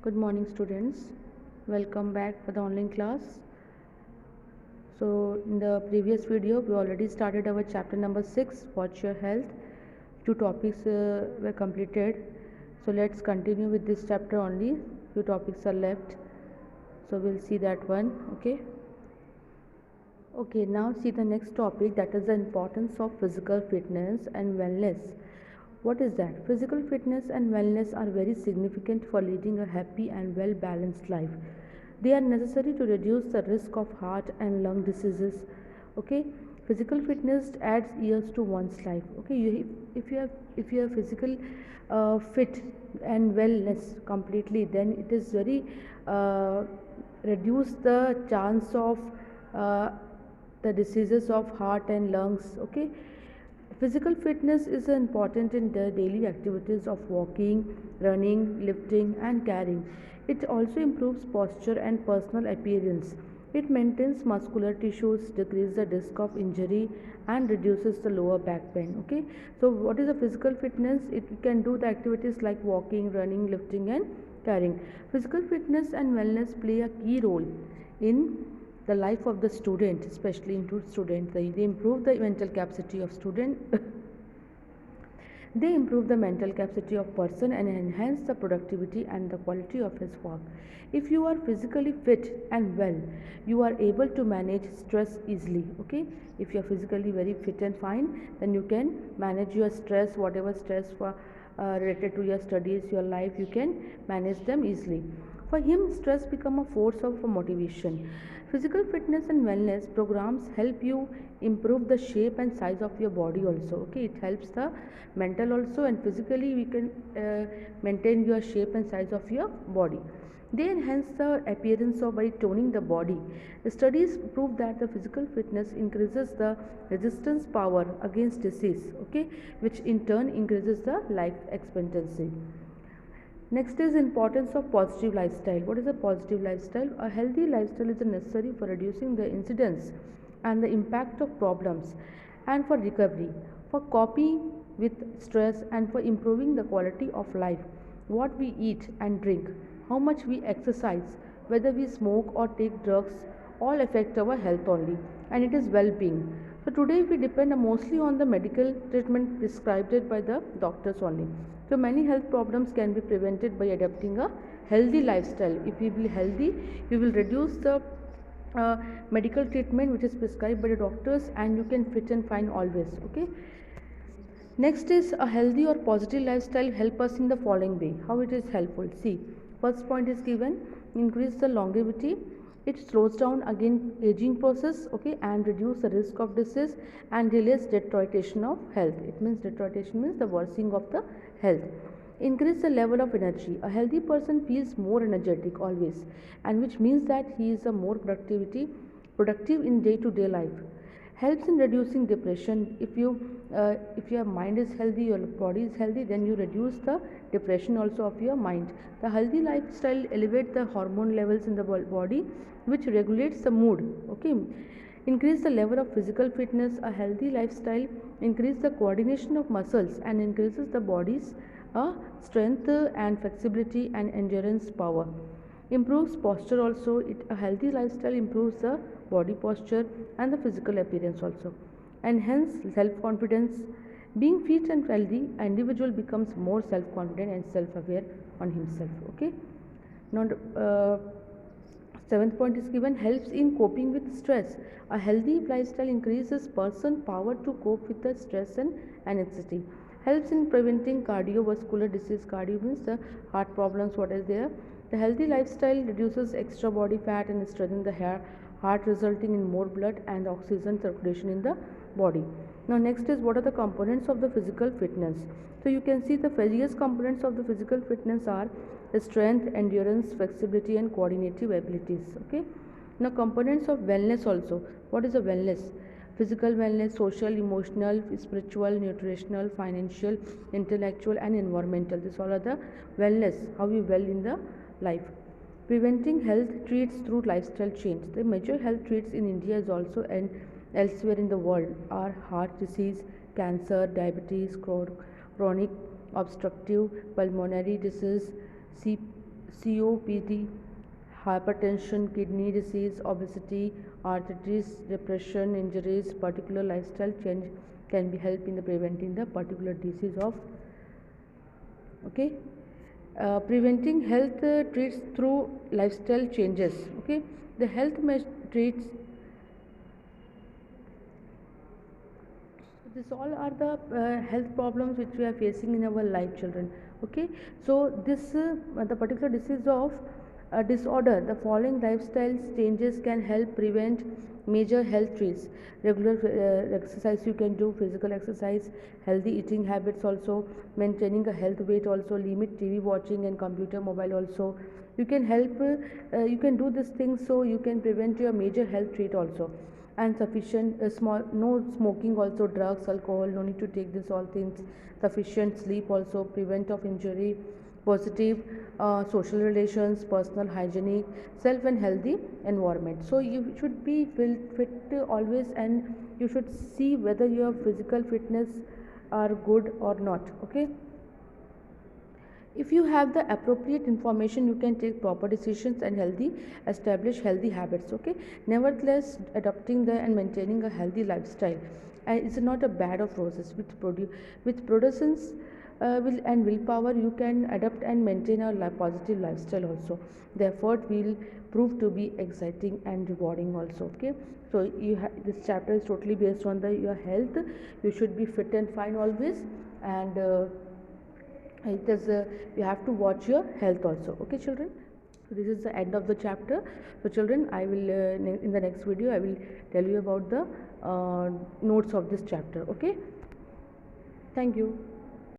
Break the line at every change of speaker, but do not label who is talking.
Good morning, students. Welcome back for the online class. So, in the previous video, we already started our chapter number 6, Watch Your Health. Two topics were completed. So, let's continue with this chapter only. Few topics are left. So, we'll see that one. Okay, now see the next topic, that is the importance of physical fitness and wellness. What is that? Physical fitness and wellness are very significant for leading a happy and well balanced life. They are necessary to reduce the risk of heart and lung diseases. Okay, physical fitness adds years to one's life. Okay, if you are physical fit and wellness completely, then it is very reduce the chance of uh, the diseases of heart and lungs. Okay, physical fitness is important in the daily activities of walking, running, lifting and carrying. It also improves posture and personal appearance. It maintains muscular tissues, decreases the risk of injury and reduces the lower back pain. Okay, so what is the physical fitness? It can do the activities like walking, running, lifting and carrying. Physical fitness and wellness play a key role in the life of the student, especially into student. They improve the mental capacity of student. They improve the mental capacity of person and enhance the productivity and the quality of his work. If you are physically fit and well, you are able to manage stress easily. Okay, if you are physically very fit and fine, then you can manage your stress, whatever stress for related to your studies, your life, you can manage them easily. For him, stress become a force of motivation. Physical fitness and wellness programs help you improve the shape and size of your body also. Okay, it helps the mental also, and physically we can maintain your shape and size of your body. They enhance the appearance of by toning the body. The studies prove that the physical fitness increases the resistance power against disease. Okay, which in turn increases the life expectancy. Next is importance of positive lifestyle. What is a positive lifestyle? A healthy lifestyle is necessary for reducing the incidence and the impact of problems and for recovery, for coping with stress and for improving the quality of life. What we eat and drink, how much we exercise, whether we smoke or take drugs, all affect our health only, and it is well-being. So today we depend mostly on the medical treatment prescribed by the doctors only. So many health problems can be prevented by adopting a healthy lifestyle. If you will be healthy, you will reduce the uh, medical treatment which is prescribed by the doctors, and you can fit and fine always. Okay. Next is a healthy or positive lifestyle help us in the following way. How it is helpful? See, first point is given, increase the longevity. It slows down again aging process, okay, and reduce the risk of disease and delays deterioration of health. It means deterioration means the worsening of the health. Increase the level of energy. A healthy person feels more energetic always, and which means that he is a more productive in day-to-day life. Helps in reducing depression. If your mind is healthy, your body is healthy, then you reduce the depression also of your mind. The healthy lifestyle elevates the hormone levels in the body, which regulates the mood. Okay, increase the level of physical fitness. A healthy lifestyle increase the coordination of muscles and increases the body's strength and flexibility and endurance power. Improves posture also. A healthy lifestyle improves the body posture and the physical appearance also. And hence self confidence. Being fit and healthy, an individual becomes more self confident and self aware on himself. Okay. Now seventh point is given, helps in coping with stress. A healthy lifestyle increases person power to cope with the stress and anxiety. Helps in preventing cardiovascular disease. Cardio means the heart problems, what is there. The healthy lifestyle reduces extra body fat and strengthens the heart, resulting in more blood and oxygen circulation in the body. Now next is, what are the components of the physical fitness? So you can see the various components of the physical fitness are strength, endurance, flexibility and coordinative abilities. Okay. Now components of wellness also. What is a wellness? Physical wellness, social, emotional, spiritual, nutritional, financial, intellectual and environmental. These all are the wellness, how we well in the life. Preventing health treats through lifestyle change. The major health treats in India is also and elsewhere in the world are heart disease, cancer, diabetes, chronic obstructive pulmonary disease, COPD, hypertension, kidney disease, obesity, arthritis, depression, injuries. Particular lifestyle change can be help in the preventing the particular disease of, okay. Preventing health treats through lifestyle changes, okay. The health treats, this all are the health problems which we are facing in our life, children, okay. So this the particular disease of disorder, the following lifestyle changes can help prevent major health threats. Regular exercise you can do, physical exercise, healthy eating habits also, maintaining a health weight also, limit TV watching and computer mobile also. You can help you can do these things, so you can prevent your major health threat also. And sufficient small, no smoking also, drugs, alcohol, no need to take this all things. Sufficient sleep also, prevent of injury. Positive social relations, personal hygienic, self and healthy environment. So you should be fit always, and you should see whether your physical fitness are good or not, okay. If you have the appropriate information, you can take proper decisions and healthy establish healthy habits, okay. Nevertheless, adopting the and maintaining a healthy lifestyle is not a bed of roses. With productions will and willpower, you can adapt and maintain a positive lifestyle also. The effort will prove to be exciting and rewarding also, okay. So this chapter is totally based on the your health. You should be fit and fine always, and it is you have to watch your health also, okay, children. So this is the end of the chapter. So children, I will in the next video I will tell you about the notes of this chapter, okay. Thank you.